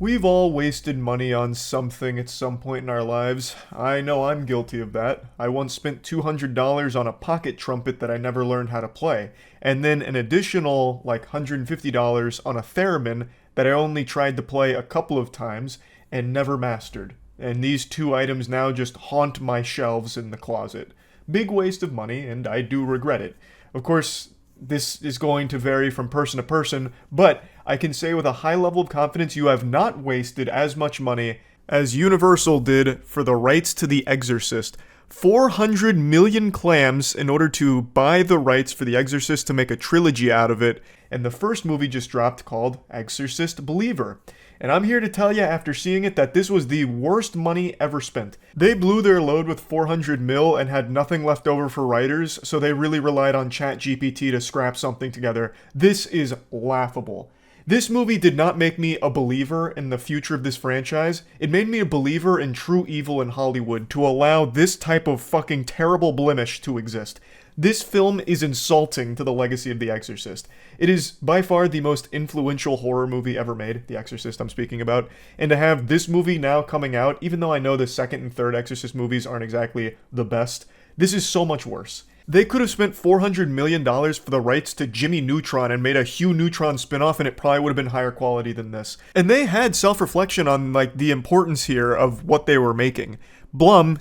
We've all wasted money on something at some point in our lives. I know I'm guilty of that. I once spent $200 on a pocket trumpet that I never learned how to play, and then an additional, like, $150 on a theremin that I only tried to play a couple of times and never mastered. And these two items now just haunt my shelves in the closet. Big waste of money, and I do regret it. Of course, this is going to vary from person to person, but I can say with a high level of confidence you have not wasted as much money as Universal did for the rights to The Exorcist. 400 million clams in order to buy the rights for The Exorcist to make a trilogy out of it, and the first movie just dropped called Exorcist Believer. And I'm here to tell you after seeing it that this was the worst money ever spent. They blew their load with 400 mil and had nothing left over for writers, so they really relied on ChatGPT to scrap something together. This is laughable. This movie did not make me a believer in the future of this franchise. It made me a believer in true evil in Hollywood to allow this type of fucking terrible blemish to exist. This film is insulting to the legacy of The Exorcist. It is by far the most influential horror movie ever made, The Exorcist I'm speaking about, and to have this movie now coming out, even though I know the second and third Exorcist movies aren't exactly the best, this is so much worse. They could have spent $400 million for the rights to Jimmy Neutron and made a Hugh Neutron spinoff, and it probably would have been higher quality than this. And they had self-reflection on, like, the importance here of what they were making.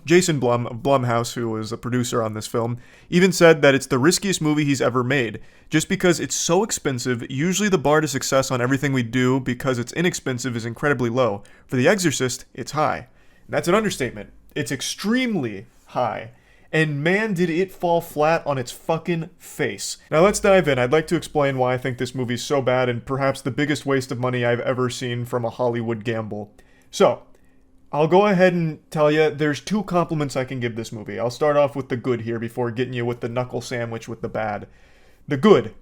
Jason Blum of Blumhouse, who was a producer on this film, even said that it's the riskiest movie he's ever made. Just because it's so expensive, usually the bar to success on everything we do because it's inexpensive is incredibly low. For The Exorcist, it's high. And that's an understatement. It's extremely high. And man, did it fall flat on its fucking face. Now let's dive in. I'd like to explain why I think this movie's so bad and perhaps the biggest waste of money I've ever seen from a Hollywood gamble. So, I'll go ahead and tell you there's two compliments I can give this movie. I'll start off with the good here before getting you with the knuckle sandwich with the bad. The good.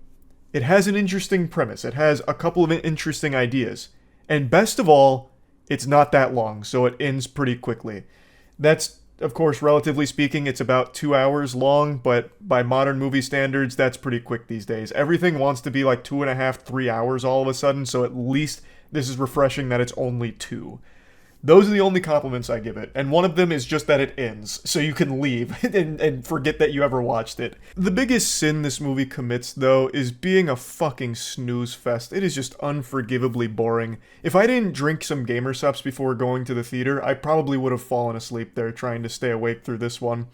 It has an interesting premise. It has a couple of interesting ideas. And best of all, it's not that long, so it ends pretty quickly. That's, of course, relatively speaking, it's about 2 hours long, but by modern movie standards, that's pretty quick these days. Everything wants to be like 2.5, 3 hours all of a sudden, so at least this is refreshing that it's only 2. Those are the only compliments I give it, and one of them is just that it ends, so you can leave and forget that you ever watched it. The biggest sin this movie commits, though, is being a fucking snooze fest. It is just unforgivably boring. If I didn't drink some gamer Supps before going to the theater, I probably would have fallen asleep there trying to stay awake through this one.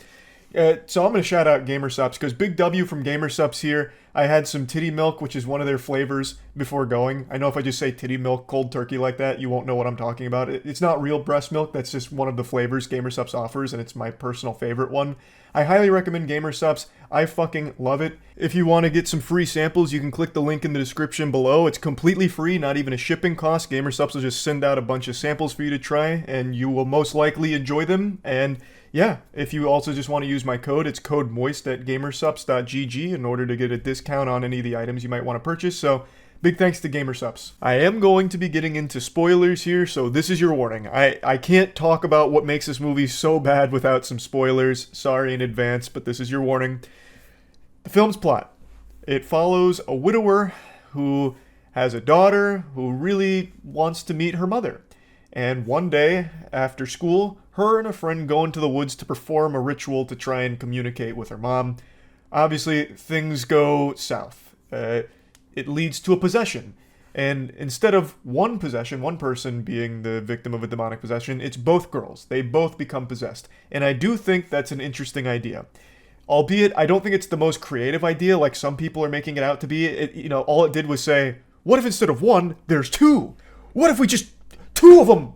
So I'm going to shout out Gamer Supps, because big W from Gamer Supps here. I had some titty milk, which is one of their flavors, before going. I know if I just say titty milk cold turkey like that, you won't know what I'm talking about. It's not real breast milk, that's just one of the flavors Gamer Supps offers, and it's my personal favorite one. I highly recommend Gamer Supps. I fucking love it. If you want to get some free samples, you can click the link in the description below. It's completely free, not even a shipping cost. Gamer Supps will just send out a bunch of samples for you to try, and you will most likely enjoy them. And yeah, if you also just want to use my code, it's code MOIST at gamersupps.gg in order to get a discount on any of the items you might want to purchase. So big thanks to Gamer Supps. I am going to be getting into spoilers here, so this is your warning. I can't talk about what makes this movie so bad without some spoilers. Sorry in advance, but this is your warning. The film's plot. It follows a widower who has a daughter who really wants to meet her mother. And one day, after school, her and a friend go into the woods to perform a ritual to try and communicate with her mom. Obviously, things go south. It leads to a possession. And instead of one person being the victim of a demonic possession, it's both girls. They both become possessed. And I do think that's an interesting idea. Albeit, I don't think it's the most creative idea like some people are making it out to be. All it did was say, what if instead of one, there's two? What if we just... 2 of them!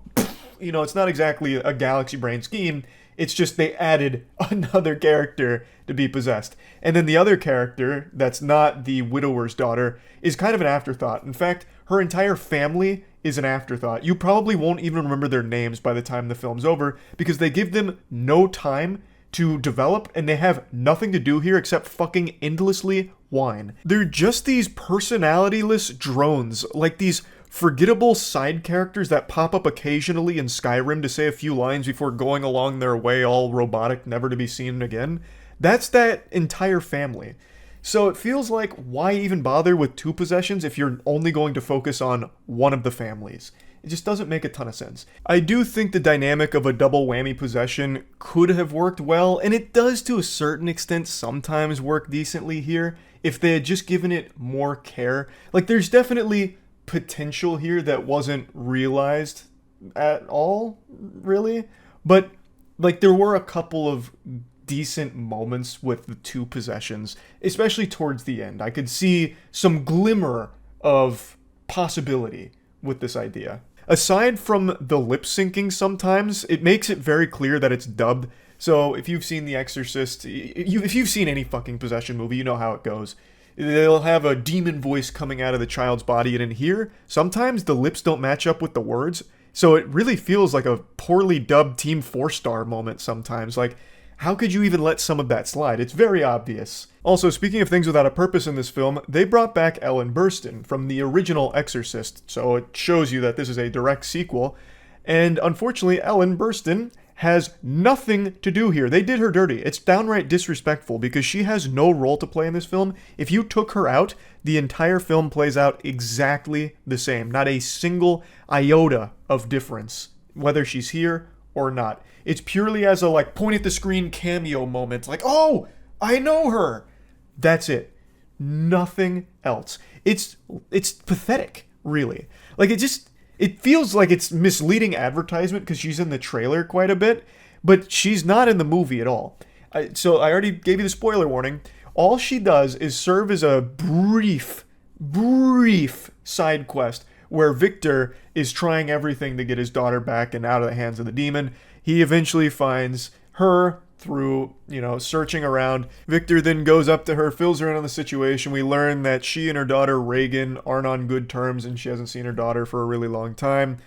It's not exactly a galaxy brain scheme. It's just they added another character to be possessed. And then the other character, that's not the widower's daughter, is kind of an afterthought. In fact, her entire family is an afterthought. You probably won't even remember their names by the time the film's over, because they give them no time to develop, and they have nothing to do here except fucking endlessly whine. They're just these personality-less drones, like these forgettable side characters that pop up occasionally in Skyrim to say a few lines before going along their way all robotic, never to be seen again. That's that entire family. So it feels like, why even bother with 2 possessions if you're only going to focus on one of the families? It just doesn't make a ton of sense. I do think the dynamic of a double whammy possession could have worked well, and it does to a certain extent sometimes work decently here if they had just given it more care. Like, there's definitely potential here that wasn't realized at all, really. But, like, there were a couple of decent moments with the two possessions, especially towards the end. I could see some glimmer of possibility with this idea. Aside from the lip syncing sometimes, it makes it very clear that it's dubbed. So if you've seen The Exorcist, if you've seen any fucking possession movie, you know how it goes. They'll have a demon voice coming out of the child's body, and in here, sometimes the lips don't match up with the words, so it really feels like a poorly dubbed Team 4-star moment sometimes. Like, how could you even let some of that slide? It's very obvious. Also, speaking of things without a purpose in this film, they brought back Ellen Burstyn from the original Exorcist, so it shows you that this is a direct sequel. And unfortunately, Ellen Burstyn has nothing to do here. They did her dirty. It's downright disrespectful because she has no role to play in this film. If you took her out, the entire film plays out exactly the same. Not a single iota of difference, whether she's here or not. It's purely as a, like, point at the screen cameo moment. Like, oh, I know her. That's it. Nothing else. It's pathetic, really. Like, it feels like it's misleading advertisement because she's in the trailer quite a bit, but she's not in the movie at all. So I already gave you the spoiler warning. All she does is serve as a brief side quest where Victor is trying everything to get his daughter back and out of the hands of the demon. He eventually finds her through, searching around. Victor then goes up to her, fills her in on the situation. We learn that she and her daughter Reagan aren't on good terms and she hasn't seen her daughter for a really long time.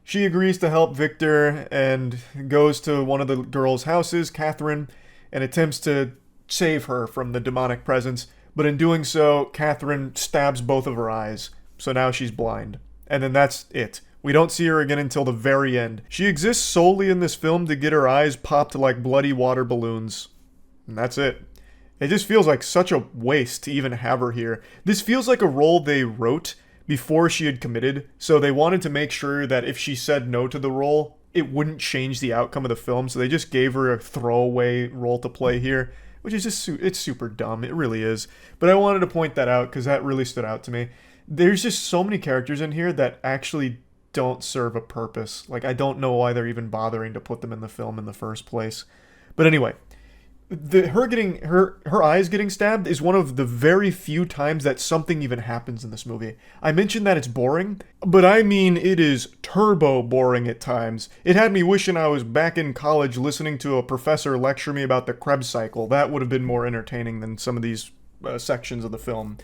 She agrees to help Victor and goes to one of the girls' houses, Catherine, and attempts to save her from the demonic presence. But in doing so, Catherine stabs both of her eyes. So now she's blind. And then that's it. We don't see her again until the very end. She exists solely in this film to get her eyes popped like bloody water balloons. And that's it. It just feels like such a waste to even have her here. This feels like a role they wrote before she had committed, so they wanted to make sure that if she said no to the role, it wouldn't change the outcome of the film, so they just gave her a throwaway role to play here, which is just, it's super dumb. It really is. But I wanted to point that out because that really stood out to me. There's just so many characters in here that actually don't serve a purpose. Like, I don't know why they're even bothering to put them in the film in the first place. But anyway, her eyes getting stabbed is one of the very few times that something even happens in this movie. I mentioned that it's boring, but I mean it is turbo boring at times. It had me wishing I was back in college listening to a professor lecture me about the Krebs cycle. That would have been more entertaining than some of these sections of the film.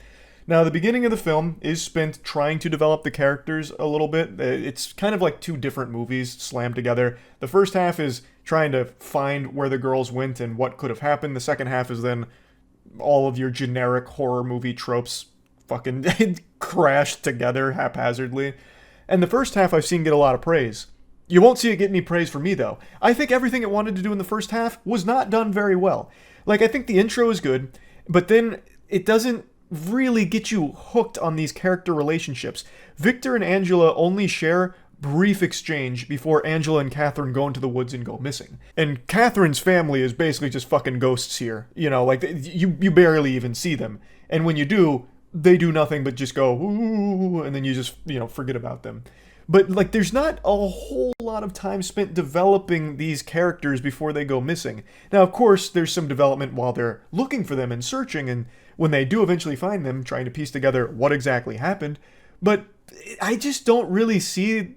Now, the beginning of the film is spent trying to develop the characters a little bit. It's kind of like two different movies slammed together. The first half is trying to find where the girls went and what could have happened. The second half is then all of your generic horror movie tropes fucking crashed together haphazardly. And the first half I've seen get a lot of praise. You won't see it get any praise from me, though. I think everything it wanted to do in the first half was not done very well. Like, I think the intro is good, but then it doesn't really get you hooked on these character relationships. Victor and Angela only share brief exchange before Angela and Catherine go into the woods and go missing. And Catherine's family is basically just fucking ghosts here. Like, you barely even see them. And when you do, they do nothing but just go, ooh, and then you just, forget about them. But, like, there's not a whole lot of time spent developing these characters before they go missing. Now, of course, there's some development while they're looking for them and searching, and when they do eventually find them, trying to piece together what exactly happened. But I just don't really see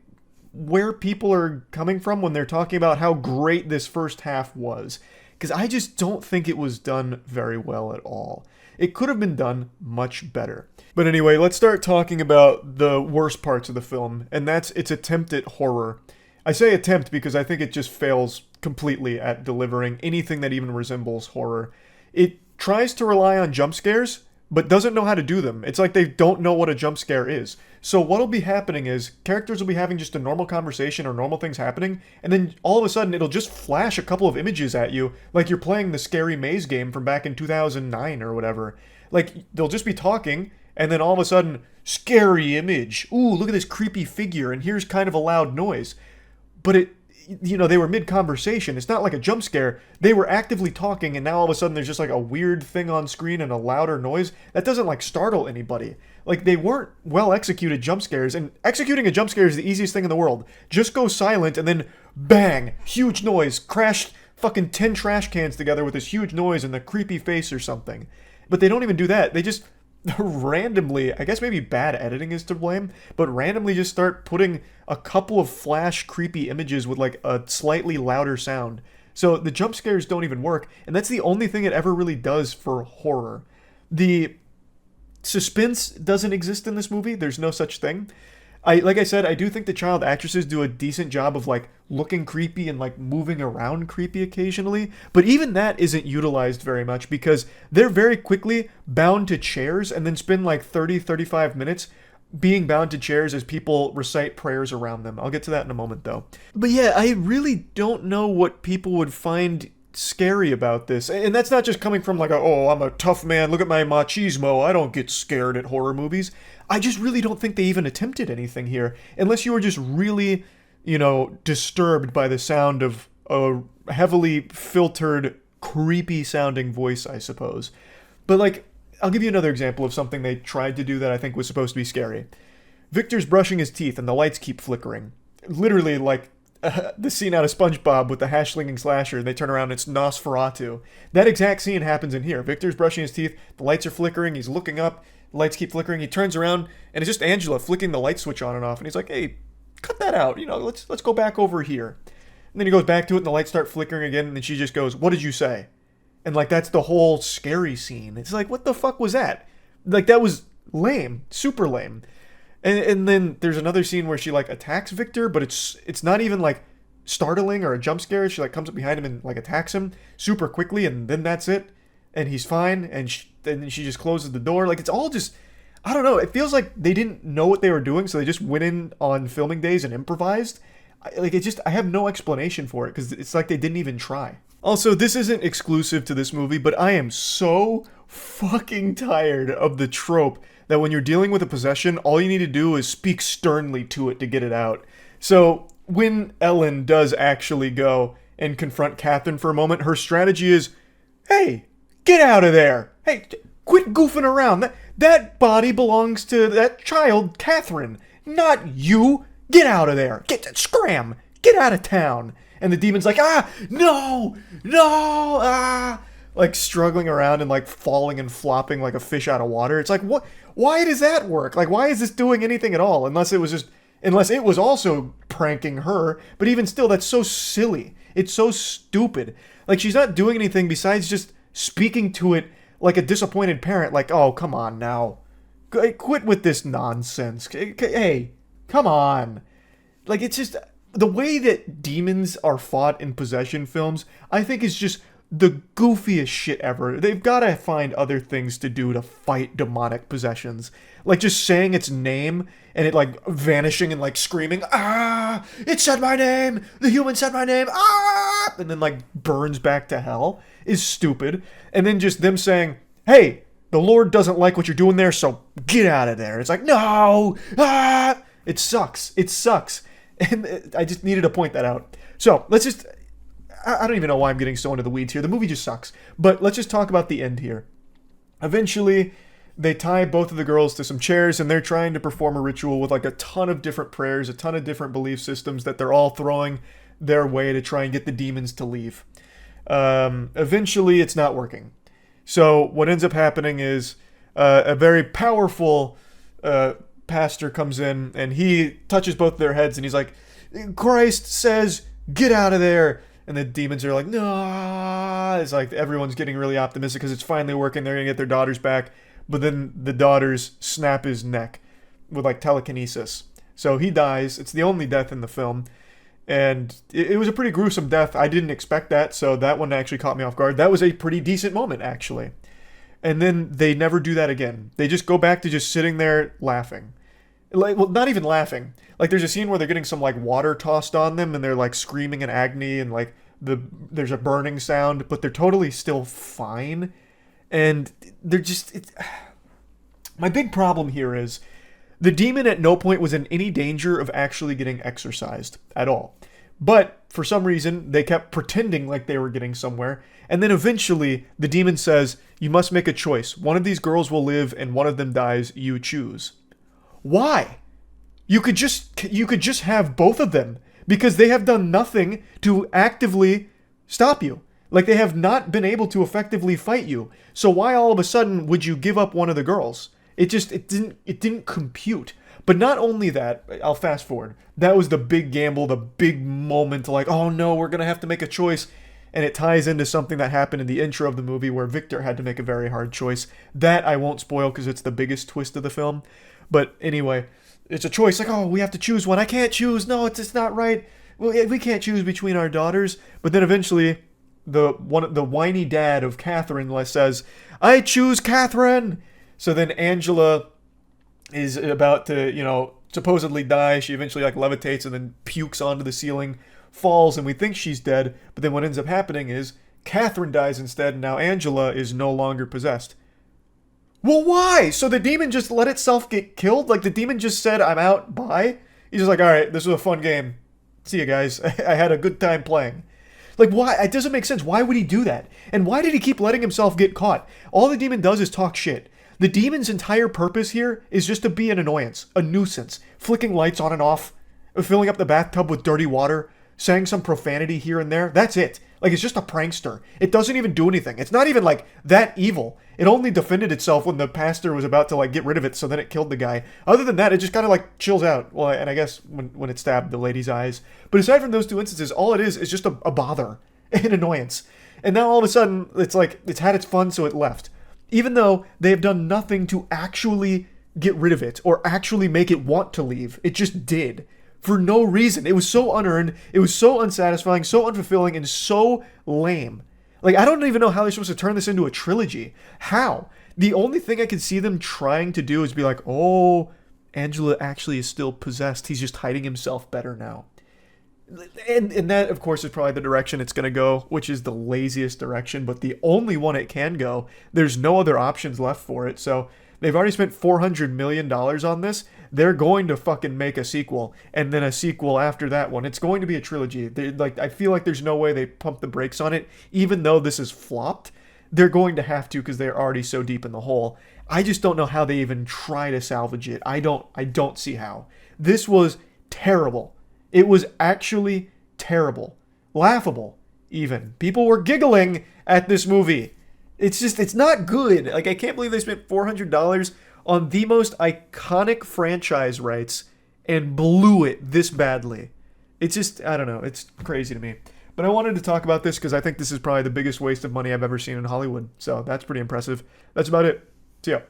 where people are coming from when they're talking about how great this first half was. Because I just don't think it was done very well at all. It could have been done much better. But anyway, let's start talking about the worst parts of the film, and that's its attempt at horror. I say attempt because I think it just fails completely at delivering anything that even resembles horror. It tries to rely on jump scares, but doesn't know how to do them. It's like they don't know what a jump scare is. So what'll be happening is characters will be having just a normal conversation or normal things happening, and then all of a sudden it'll just flash a couple of images at you like you're playing the Scary Maze game from back in 2009 or whatever. Like, they'll just be talking, And then all of a sudden, scary image. Ooh, look at this creepy figure, and here's kind of a loud noise. But they were mid-conversation. It's not like a jump scare. They were actively talking, and now all of a sudden there's just like a weird thing on screen and a louder noise. That doesn't like startle anybody. Like, they weren't well-executed jump scares, and executing a jump scare is the easiest thing in the world. Just go silent, and then bang, huge noise, crash fucking 10 trash cans together with this huge noise and the creepy face or something. But they don't even do that. They just randomly, I guess maybe bad editing is to blame, but randomly just start putting a couple of flash creepy images with like a slightly louder sound. So the jump scares don't even work, and that's the only thing it ever really does for horror. The suspense doesn't exist in this movie. There's no such thing. Like I said, I do think the child actresses do a decent job of like looking creepy and like moving around creepy occasionally, but even that isn't utilized very much because they're very quickly bound to chairs and then spend like 30-35 minutes being bound to chairs as people recite prayers around them. I'll get to that in a moment though. But yeah, I really don't know what people would find scary about this. And that's not just coming from like, oh, I'm a tough man, look at my machismo, I don't get scared at horror movies. I just really don't think they even attempted anything here, unless you were just really, disturbed by the sound of a heavily filtered, creepy sounding voice, I suppose. But like, I'll give you another example of something they tried to do that I think was supposed to be scary. Victor's brushing his teeth and the lights keep flickering. Literally like the scene out of SpongeBob with the hash-slinging slasher, and they turn around and it's Nosferatu. That exact scene happens in here. Victor's brushing his teeth, the lights are flickering, he's looking up, the lights keep flickering, he turns around, and it's just Angela flicking the light switch on and off, and he's like, hey, cut that out, let's go back over here. And then he goes back to it, and the lights start flickering again, and then she just goes, what did you say? And like, that's the whole scary scene. It's like, what the fuck was that? Like, that was lame, super lame. And then there's another scene where she like attacks Victor, but it's not even like startling or a jump scare. She like comes up behind him and like attacks him super quickly, and then that's it, and he's fine. And then she just closes the door. Like, it's all just, I don't know. It feels like they didn't know what they were doing, so they just went in on filming days and improvised. I have no explanation for it because it's like they didn't even try. Also, this isn't exclusive to this movie, but I am so fucking tired of the trope that when you're dealing with a possession, all you need to do is speak sternly to it to get it out. So when Ellen does actually go and confront Catherine for a moment, her strategy is, hey, get out of there. Hey, quit goofing around. That body belongs to that child, Catherine, not you. Get out of there. Scram. Get out of town. And the demon's like, no, like struggling around and like falling and flopping like a fish out of water. It's like, what? Why does that work? Like, why is this doing anything at all? Unless it was also pranking her. But even still, that's so silly. It's so stupid. Like, she's not doing anything besides just speaking to it like a disappointed parent. Like, oh, come on now. Quit with this nonsense. Hey, come on. Like, it's just, the way that demons are fought in possession films, I think is just the goofiest shit ever. They've got to find other things to do to fight demonic possessions. Like just saying its name and it like vanishing and like screaming, it said my name, the human said my name, and then like burns back to hell is stupid. And then just them saying, hey, the Lord doesn't like what you're doing there, so get out of there. It's like, no, it sucks. It sucks. And I just needed to point that out. So let's just, I don't even know why I'm getting so into the weeds here. The movie just sucks. But let's just talk about the end here. Eventually, they tie both of the girls to some chairs and they're trying to perform a ritual with like a ton of different prayers, a ton of different belief systems that they're all throwing their way to try and get the demons to leave. Eventually, it's not working. So what ends up happening is a very powerful pastor comes in and he touches both of their heads and he's like, Christ says, get out of there. And the demons are like, no. It's like everyone's getting really optimistic because it's finally working. They're going to get their daughters back. But then the daughters snap his neck with like telekinesis. So he dies. It's the only death in the film. And it was a pretty gruesome death. I didn't expect that. So that one actually caught me off guard. That was a pretty decent moment, actually. And then they never do that again. They just go back to just sitting there laughing. Like, well, not even laughing. Like, there's a scene where they're getting some, like, water tossed on them, and they're, like, screaming in agony, and, like, there's a burning sound, but they're totally still fine. And they're just, My big problem here is the demon at no point was in any danger of actually getting exorcised at all. But for some reason, they kept pretending like they were getting somewhere. And then eventually, the demon says, you must make a choice. One of these girls will live and one of them dies. You choose. Why? You could just have both of them, because they have done nothing to actively stop you. Like, they have not been able to effectively fight you. So why all of a sudden would you give up one of the girls? It didn't compute. But not only that, I'll fast forward. That was the big gamble, the big moment, like, oh no, we're gonna have to make a choice. And it ties into something that happened in the intro of the movie where Victor had to make a very hard choice. That I won't spoil because it's the biggest twist of the film. But anyway, it's a choice, like, oh, we have to choose one. I can't choose. No, it's not right. Well, we can't choose between our daughters. But then eventually, the whiny dad of Catherine says, I choose Catherine. So then Angela is about to, supposedly die. She eventually levitates and then pukes onto the ceiling, falls, and we think she's dead. But then what ends up happening is Catherine dies instead, and now Angela is no longer possessed. Well, why? So the demon just let itself get killed? Like, the demon just said, I'm out, bye? He's just like, alright, this was a fun game. See you guys. I had a good time playing. Like, why? It doesn't make sense. Why would he do that? And why did he keep letting himself get caught? All the demon does is talk shit. The demon's entire purpose here is just to be an annoyance, a nuisance, flicking lights on and off, filling up the bathtub with dirty water, saying some profanity here and there. That's it. Like, it's just a prankster. It doesn't even do anything. It's not even, that evil. It only defended itself when the pastor was about to, get rid of it, so then it killed the guy. Other than that, it just kind of, chills out. Well, and I guess when it stabbed the lady's eyes. But aside from those two instances, all it is just a bother, an annoyance. And now all of a sudden, it's had its fun, so it left. Even though they have done nothing to actually get rid of it or actually make it want to leave. It just did. For no reason. It was so unearned. It was so unsatisfying, so unfulfilling, and so lame. I don't even know how they're supposed to turn this into a trilogy. How? The only thing I could see them trying to do is be like, oh, Angela actually is still possessed. He's just hiding himself better now. And that, of course, is probably the direction it's going to go, which is the laziest direction, but the only one it can go. There's no other options left for it, so they've already spent $400 million on this. They're going to fucking make a sequel, and then a sequel after that one. It's going to be a trilogy. I feel like there's no way they pump the brakes on it, even though this is flopped. They're going to have to because they're already so deep in the hole. I just don't know how they even try to salvage it. I don't see how. This was terrible. It was actually terrible. Laughable, even. People were giggling at this movie. It's not good. I can't believe they spent $400 on the most iconic franchise rights and blew it this badly. It's just, I don't know. It's crazy to me. But I wanted to talk about this because I think this is probably the biggest waste of money I've ever seen in Hollywood. So that's pretty impressive. That's about it. See ya.